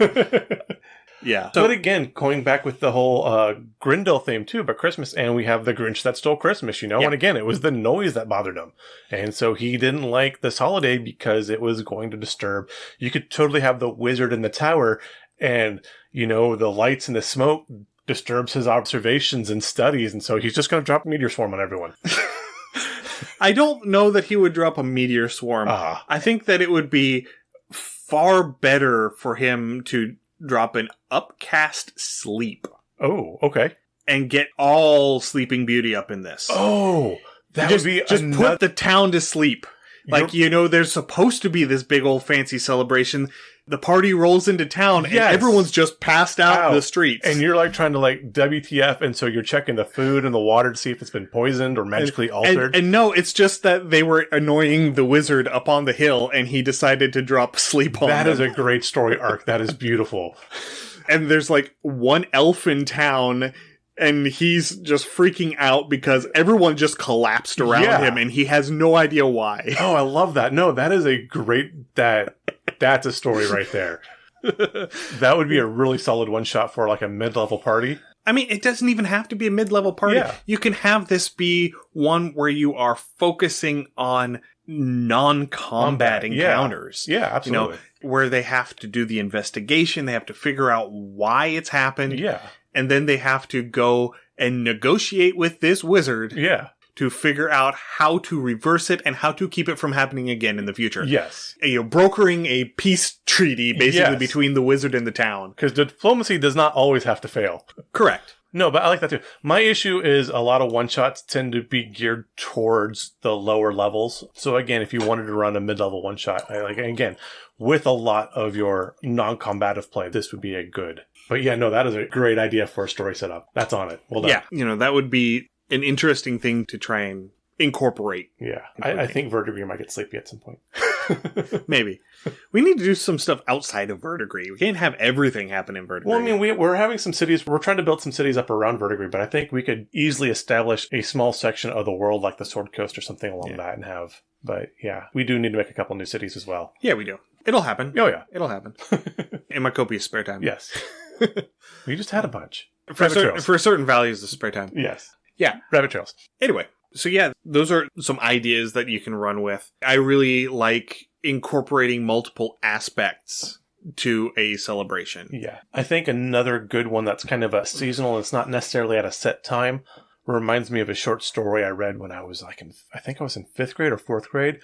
Yeah. But again, going back with the whole Grendel theme too, but Christmas, and we have the Grinch that stole Christmas, Yeah. And again, it was the noise that bothered him. And so he didn't like this holiday because it was going to disturb. You could totally have the wizard in the tower and, the lights and the smoke disturbs his observations and studies. And so he's just going to drop a meteor swarm on everyone. I don't know that he would drop a meteor swarm. I think that it would be far better for him to drop an upcast sleep. Oh, okay. And get all Sleeping Beauty up in this. Oh, that would be just put the town to sleep. Like, there's supposed to be this big old fancy celebration. The party rolls into town and everyone's just passed out in the streets. And you're trying to WTF, and so you're checking the food and the water to see if it's been poisoned or magically altered. And no, it's just that they were annoying the wizard up on the hill and he decided to drop sleep on them. That is a great story arc. That is beautiful. And there's one elf in town and he's just freaking out because everyone just collapsed around him and he has no idea why. Oh, I love that. No, that is a great... That's a story right there. That would be a really solid one-shot for a mid-level party. I mean, it doesn't even have to be a mid-level party. Yeah. You can have this be one where you are focusing on non-combat encounters. Yeah, absolutely. Where they have to do the investigation, they have to figure out why it's happened. Yeah. And then they have to go and negotiate with this wizard. Yeah. To figure out how to reverse it and how to keep it from happening again in the future. Yes. Brokering a peace treaty, basically, between the wizard and the town. Because diplomacy does not always have to fail. Correct. No, but I like that too. My issue is a lot of one-shots tend to be geared towards the lower levels. So again, if you wanted to run a mid-level one-shot, again, with a lot of your non-combative play, this would be a good. But that is a great idea for a story setup. That's on it. Well done. Yeah, that would be an interesting thing to try and incorporate. Yeah, I think Verdigris might get sleepy at some point. Maybe. We need to do some stuff outside of Verdigris. We can't have everything happen in Verdigris. Well, I mean, we're having some cities, we're trying to build some cities up around Verdigris, but I think we could easily establish a small section of the world like the Sword Coast or something along that and have... But we do need to make a couple new cities as well. Yeah, we do. It'll happen. Oh, yeah. It'll happen. In my copious spare time. Yes. We just had a bunch. For certain values of spare time. Yes. Yeah. Rabbit trails. Anyway, so those are some ideas that you can run with. I really like incorporating multiple aspects to a celebration. Yeah. I think another good one that's kind of a seasonal, it's not necessarily at a set time, reminds me of a short story I read when I was I think I was in 5th grade or 4th grade.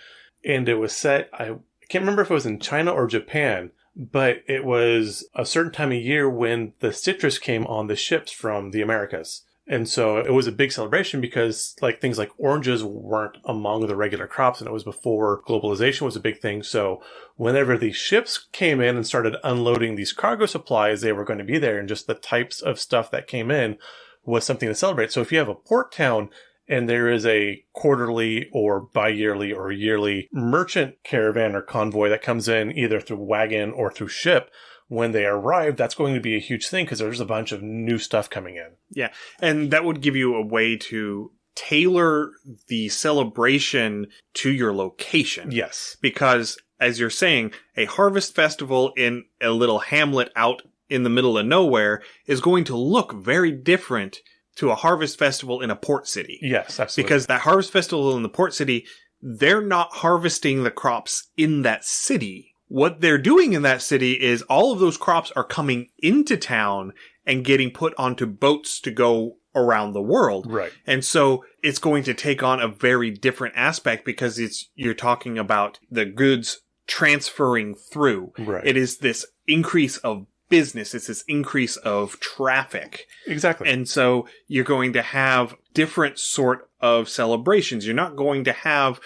And it was set, I can't remember if it was in China or Japan, but it was a certain time of year when the citrus came on the ships from the Americas. And so it was a big celebration because things like oranges weren't among the regular crops, and it was before globalization was a big thing. So whenever these ships came in and started unloading these cargo supplies, they were going to be there, and just the types of stuff that came in was something to celebrate. So if you have a port town and there is a quarterly or bi-yearly or yearly merchant caravan or convoy that comes in either through wagon or through ship, when they arrive, that's going to be a huge thing because there's a bunch of new stuff coming in. Yeah, and that would give you a way to tailor the celebration to your location. Yes. Because, as you're saying, a harvest festival in a little hamlet out in the middle of nowhere is going to look very different to a harvest festival in a port city. Yes, absolutely. Because that harvest festival in the port city, they're not harvesting the crops in that city. What they're doing in that city is all of those crops are coming into town and getting put onto boats to go around the world. Right. And so it's going to take on a very different aspect because you're talking about the goods transferring through. Right. It is this increase of business. It's this increase of traffic. Exactly. And so you're going to have different sort of celebrations. You're not going to have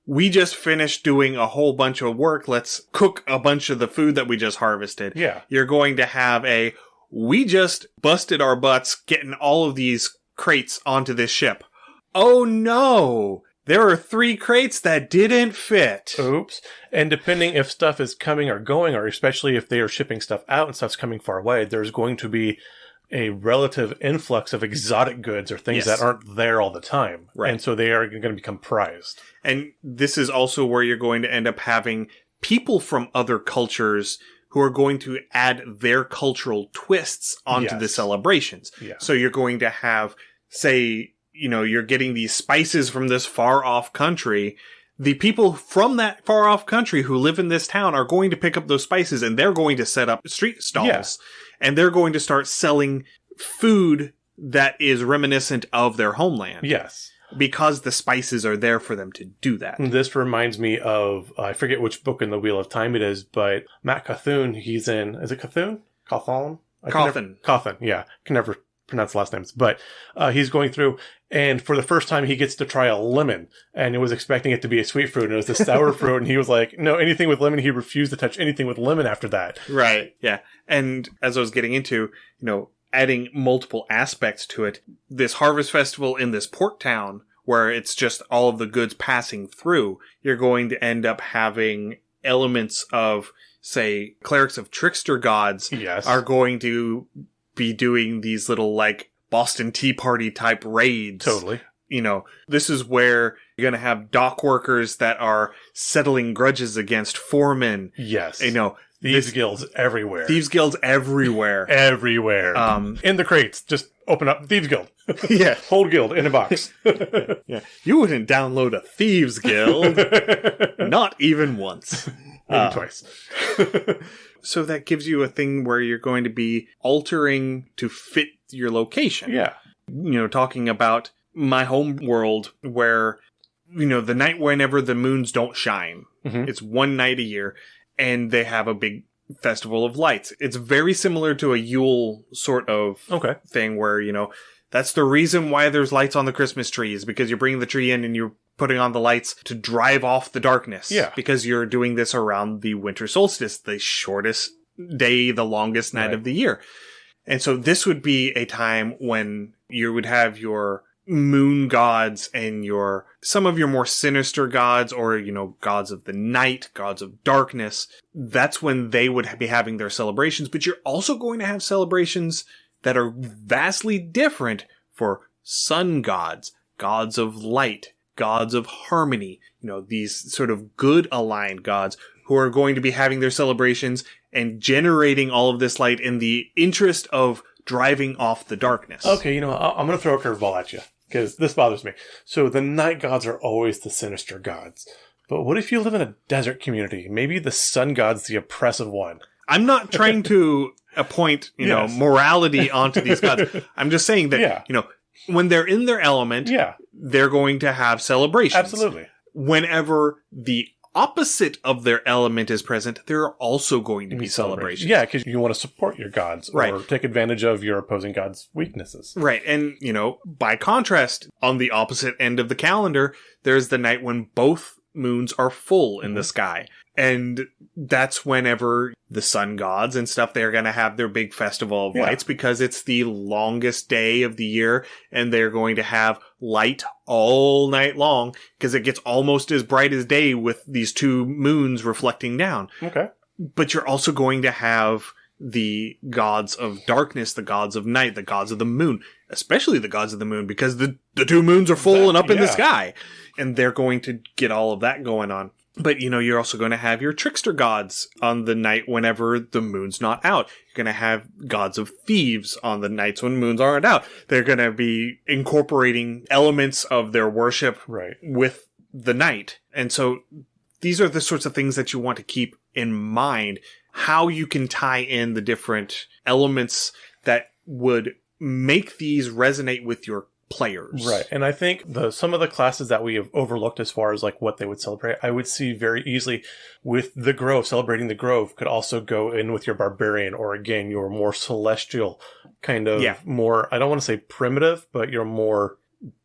we just finished doing a whole bunch of work. Let's cook a bunch of the food that we just harvested. Yeah. You're going to have we just busted our butts getting all of these crates onto this ship. Oh no! There are 3 crates that didn't fit. Oops. And depending if stuff is coming or going, or especially if they are shipping stuff out and stuff's coming far away, there's going to be a relative influx of exotic goods or things that aren't there all the time. Right. And so they are going to become prized. And this is also where you're going to end up having people from other cultures who are going to add their cultural twists onto the celebrations. Yeah. So you're going to have, say, you're getting these spices from this far off country. The people from that far off country who live in this town are going to pick up those spices and they're going to set up street stalls. Yeah. And they're going to start selling food that is reminiscent of their homeland. Yes. Because the spices are there for them to do that. This reminds me of, I forget which book in the Wheel of Time it is, but Matt Cawthon, he's in, is it Cawthon? Cawthon? Cawthon, yeah. Can never pronounce the last names. But he's going through, and for the first time he gets to try a lemon, and he was expecting it to be a sweet fruit, and it was a sour fruit, and he was like, no, anything with lemon. He refused to touch anything with lemon after that. Right, yeah. And as I was getting into, adding multiple aspects to it, this harvest festival in this port town, where it's just all of the goods passing through, you're going to end up having elements of, say, clerics of trickster gods are going to be doing these little, Boston Tea Party type raids. Totally. This is where you're going to have dock workers that are settling grudges against foremen. Yes. Thieves guilds everywhere. Thieves guilds everywhere. Everywhere. In the crates. Just open up Thieves Guild. Yeah. Whole guild in a box. Yeah. You wouldn't download a Thieves Guild. Not even once. Maybe twice. So that gives you a thing where you're going to be altering to fit your location. Yeah. Talking about my home world where, the night whenever the moons don't shine. Mm-hmm. It's one night a year. And they have a big festival of lights. It's very similar to a Yule sort of thing where, that's the reason why there's lights on the Christmas trees, because you're bringing the tree in and you're putting on the lights to drive off the darkness. Yeah. Because you're doing this around the winter solstice, the shortest day, the longest night of the year. And so this would be a time when you would have your moon gods and some of your more sinister gods, or gods of the night, gods of darkness. That's when they would be having their celebrations, but you're also going to have celebrations that are vastly different for sun gods, gods of light, gods of harmony, these sort of good aligned gods who are going to be having their celebrations and generating all of this light in the interest of driving off the darkness. Okay, I'm going to throw a curveball at you, because this bothers me. So the night gods are always the sinister gods. But what if you live in a desert community? Maybe the sun god's the oppressive one. I'm not trying to appoint, morality onto these gods. I'm just saying that, when they're in their element, they're going to have celebrations. Absolutely. Whenever the opposite of their element is present, there are also going to be celebrations. Yeah, because you want to support your gods or take advantage of your opposing god's weaknesses. Right. And, by contrast, on the opposite end of the calendar, there's the night when both moons are full in the sky. And that's whenever the sun gods and stuff, they're going to have their big festival of lights, because it's the longest day of the year, and they're going to have light all night long because it gets almost as bright as day with these two moons reflecting down. Okay. But you're also going to have the gods of darkness, the gods of night, the gods of the moon, especially the gods of the moon, because the two moons are full and up in the sky. And they're going to get all of that going on. But, you're also going to have your trickster gods on the night whenever the moon's not out. You're going to have gods of thieves on the nights when moons aren't out. They're going to be incorporating elements of their worship with the night. And so these are the sorts of things that you want to keep in mind, how you can tie in the different elements that would make these resonate with your players. Right. And I think some of the classes that we have overlooked as far as like what they would celebrate, I would see very easily with the Grove, celebrating the Grove could also go in with your Barbarian, or again, your more celestial kind of more, I don't want to say primitive, but your more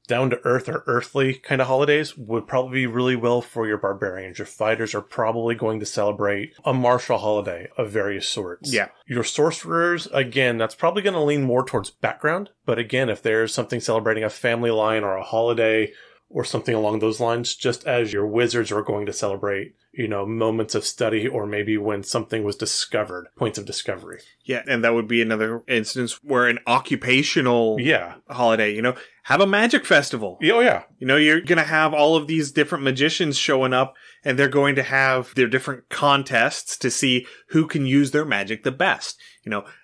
down to earth or earthly kind of holidays would probably be really well for your Barbarians. Your fighters are probably going to celebrate a martial holiday of various sorts. Yeah. Your sorcerers, again, that's probably going to lean more towards background. But again, if there's something celebrating a family line or a holiday or something along those lines, just as your wizards are going to celebrate, moments of study, or maybe when something was discovered, points of discovery. Yeah, and that would be another instance where an occupational holiday, have a magic festival. Oh, yeah. You're going to have all of these different magicians showing up, and they're going to have their different contests to see who can use their magic the best.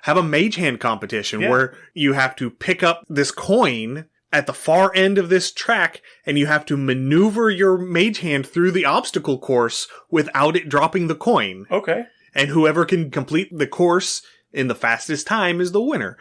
Have a mage hand competition where you have to pick up this coin at the far end of this track, and you have to maneuver your mage hand through the obstacle course without it dropping the coin. Okay. And whoever can complete the course in the fastest time is the winner.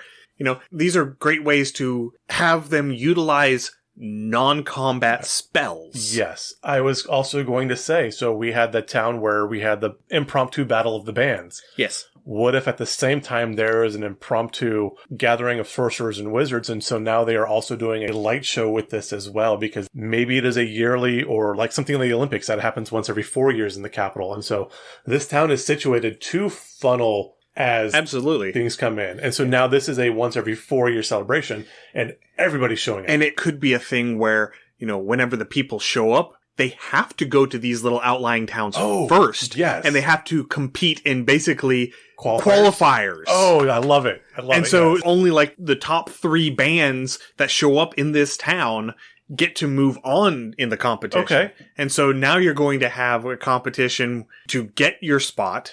These are great ways to have them utilize non-combat spells. Yes. I was also going to say, so we had the town where we had the impromptu battle of the bands. Yes. What if at the same time there is an impromptu gathering of sorcerers and wizards, and so now they are also doing a light show with this as well, because maybe it is a yearly, or like something like the Olympics that happens once every 4 years in the capital. And so this town is situated to funnel as absolutely things come in. And so now this is a once every 4 year celebration, and everybody's showing up. And it could be a thing where, whenever the people show up, they have to go to these little outlying towns first. Yes. And they have to compete in basically qualifiers. Oh, I love it. And so only like the top 3 bands that show up in this town get to move on in the competition. Okay. And so now you're going to have a competition to get your spot.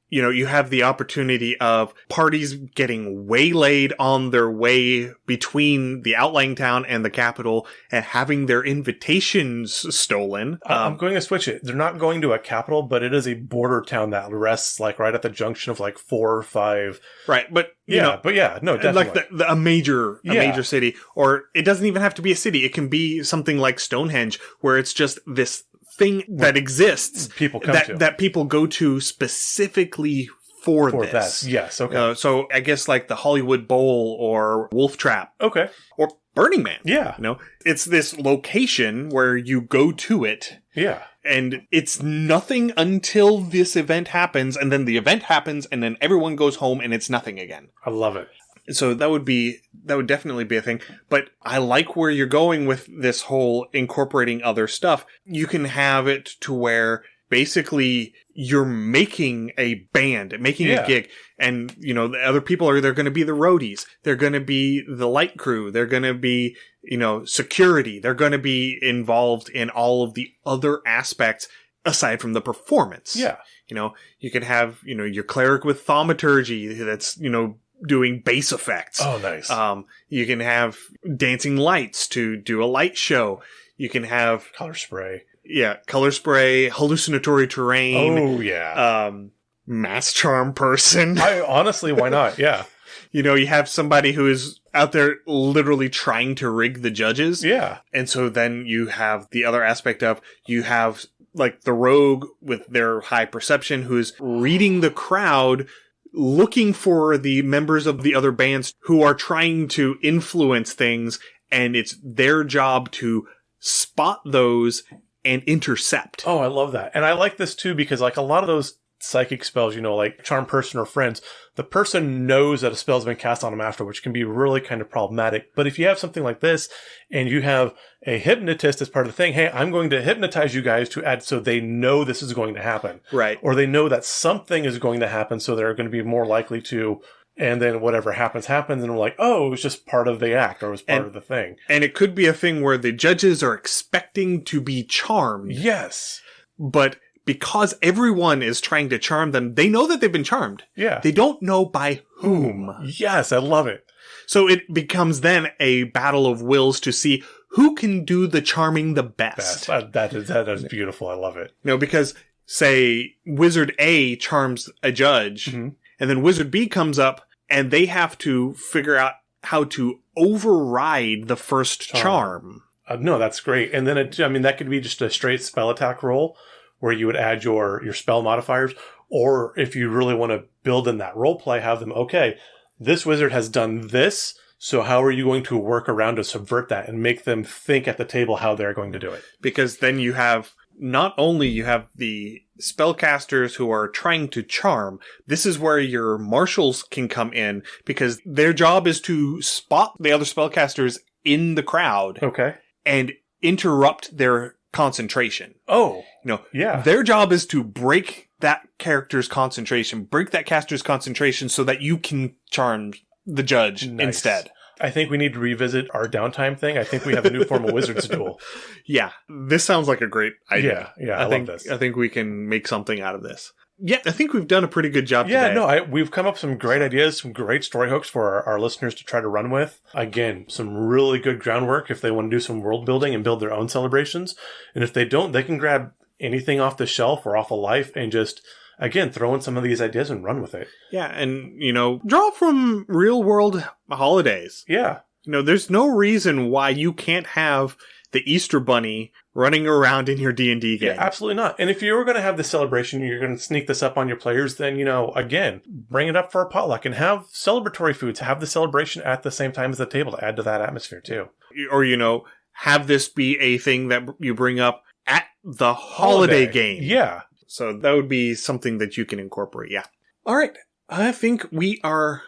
You have the opportunity of parties getting waylaid on their way between the outlying town and the capital and having their invitations stolen. I'm going to switch it. They're not going to a capital, but it is a border town that rests like right at the junction of like 4 or 5. Right. But, no, definitely. Like a major city, or it doesn't even have to be a city. It can be something like Stonehenge, where it's just this thing that exists, people come to, that people go to specifically for this. That. Yes, okay. So I guess like the Hollywood Bowl or Wolf Trap. Okay. Or Burning Man. Yeah. It's this location where you go to it. Yeah. And it's nothing until this event happens, and then the event happens, and then everyone goes home and it's nothing again. I love it. So that would definitely be a thing. But I like where you're going with this whole incorporating other stuff. You can have it to where basically you're making a band, making a gig, and the other people they're going to be the roadies, they're going to be the light crew, they're going to be security, they're going to be involved in all of the other aspects aside from the performance. Yeah. You could have your cleric with thaumaturgy that's doing bass effects. Oh, nice. You can have dancing lights to do a light show. You can have color spray. Yeah, color spray, hallucinatory terrain. Oh, yeah. Mass charm person. Honestly, why not? Yeah. You have somebody who is out there literally trying to rig the judges. Yeah. And so then you have the other aspect of, you have like the rogue with their high perception who's reading the crowd, looking for the members of the other bands who are trying to influence things, and it's their job to spot those and intercept. Oh, I love that. And I like this too, because like a lot of those psychic spells, like charm person or friends, the person knows that a spell's been cast on them after, which can be really kind of problematic. But if you have something like this and you have a hypnotist as part of the thing, hey, I'm going to hypnotize you guys to add so they know this is going to happen. Right. Or they know that something is going to happen, so they're going to be more likely to, and then whatever happens, and we're like, oh, it was just part of the act, or it was part of the thing. And it could be a thing where the judges are expecting to be charmed. Yes. But because everyone is trying to charm them, they know that they've been charmed. Yeah. They don't know by whom. Yes, I love it. So it becomes then a battle of wills to see who can do the charming the best. That is beautiful. I love it. Because, say, Wizard A charms a judge, and then Wizard B comes up, and they have to figure out how to override the first charm. No, that's great. And then, that could be just a straight spell attack roll, where you would add your spell modifiers, or if you really want to build in that role play, have them, okay, this wizard has done this, so how are you going to work around to subvert that and make them think at the table how they're going to do it? Because then you have, not only you have the spellcasters who are trying to charm, this is where your marshals can come in, because their job is to spot the other spellcasters in the crowd. Okay. And interrupt their concentration. Oh. Yeah. Their job is to break that character's concentration, break that caster's concentration so that you can charm the judge instead. I think we need to revisit our downtime thing. I think we have a new form of Wizard's Duel. Yeah. This sounds like a great idea. Yeah, I love this. I think we can make something out of this. Yeah, I think we've done a pretty good job today. Yeah, no, we've come up with some great ideas, some great story hooks for our listeners to try to run with. Again, some really good groundwork if they want to do some world building and build their own celebrations. And if they don't, they can grab anything off the shelf or off of Life and just, again, throw in some of these ideas and run with it. Yeah, and, draw from real world holidays. Yeah. There's no reason why you can't have the Easter Bunny running around in your D&D game. Yeah, absolutely not. And if you were going to have this celebration, you're going to sneak this up on your players, then, again, bring it up for a potluck and have celebratory foods. Have the celebration at the same time as the table to add to that atmosphere, too. Or, have this be a thing that you bring up at the holiday game. Yeah. So that would be something that you can incorporate, yeah. All right. I think we are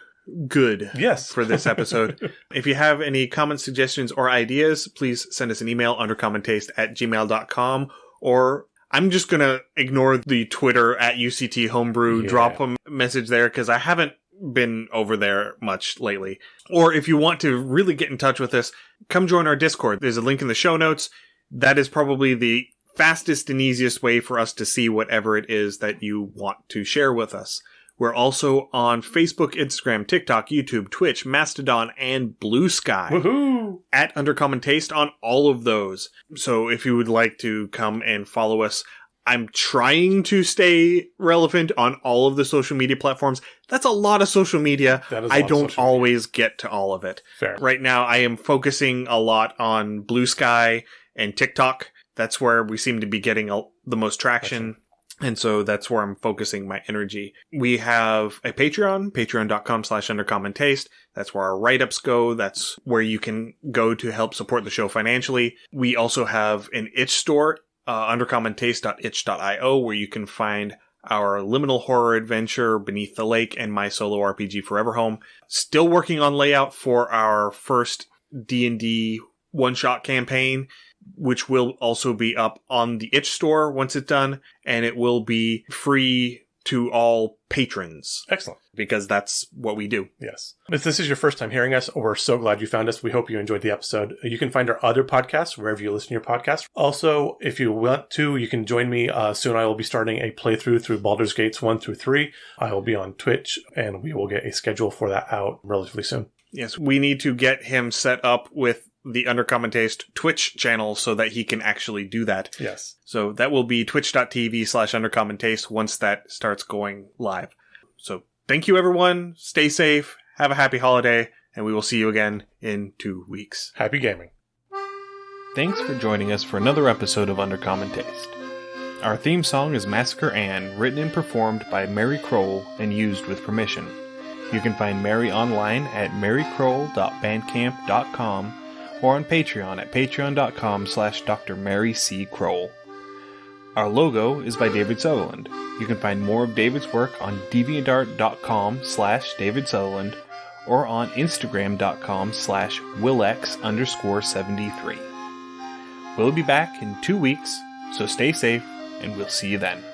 good for this episode. If you have any comments, suggestions, or ideas, please send us an email, undercommontaste@gmail.com, or I'm just going to ignore the Twitter @UCT Homebrew, drop a message there, because I haven't been over there much lately. Or if you want to really get in touch with us, come join our Discord. There's a link in the show notes. That is probably the fastest and easiest way for us to see whatever it is that you want to share with us. We're also on Facebook, Instagram, TikTok, YouTube, Twitch, Mastodon, and BlueSky. Woohoo! At Undercommon Taste on all of those. So if you would like to come and follow us, I'm trying to stay relevant on all of the social media platforms. That's a lot of social media. I don't always get to all of it. Fair. Right now, I am focusing a lot on BlueSky and TikTok. That's where we seem to be getting the most traction. And so that's where I'm focusing my energy. We have a Patreon, patreon.com/undercommontaste. That's where our write-ups go. That's where you can go to help support the show financially. We also have an itch store, undercommontaste.itch.io, where you can find our liminal horror adventure, Beneath the Lake, and my solo RPG, Foreverhome. Still working on layout for our first D&D one-shot campaign, which will also be up on the itch store once it's done, and it will be free to all patrons. Excellent. Because that's what we do. Yes. If this is your first time hearing us, we're so glad you found us. We hope you enjoyed the episode. You can find our other podcasts wherever you listen to your podcasts. Also, if you want to, you can join me. Soon I will be starting a playthrough through Baldur's Gates 1 through 3. I will be on Twitch, and we will get a schedule for that out relatively soon. Yes, we need to get him set up with the Undercommon Taste Twitch channel so that he can actually do that. Yes. So that will be twitch.tv/Undercommon Taste once that starts going live. So thank you, everyone. Stay safe. Have a happy holiday, and we will see you again in 2 weeks. Happy gaming. Thanks for joining us for another episode of Undercommon Taste. Our theme song is Massacre Ann, written and performed by Mary Kroll and used with permission. You can find Mary online at marykroll.bandcamp.com or on Patreon at patreon.com/Dr. Mary C. Kroll. Our logo is by David Sutherland. You can find more of David's work on deviantart.com/David Sutherland or on instagram.com/Willex_73. We'll be back in 2 weeks, so stay safe, and we'll see you then.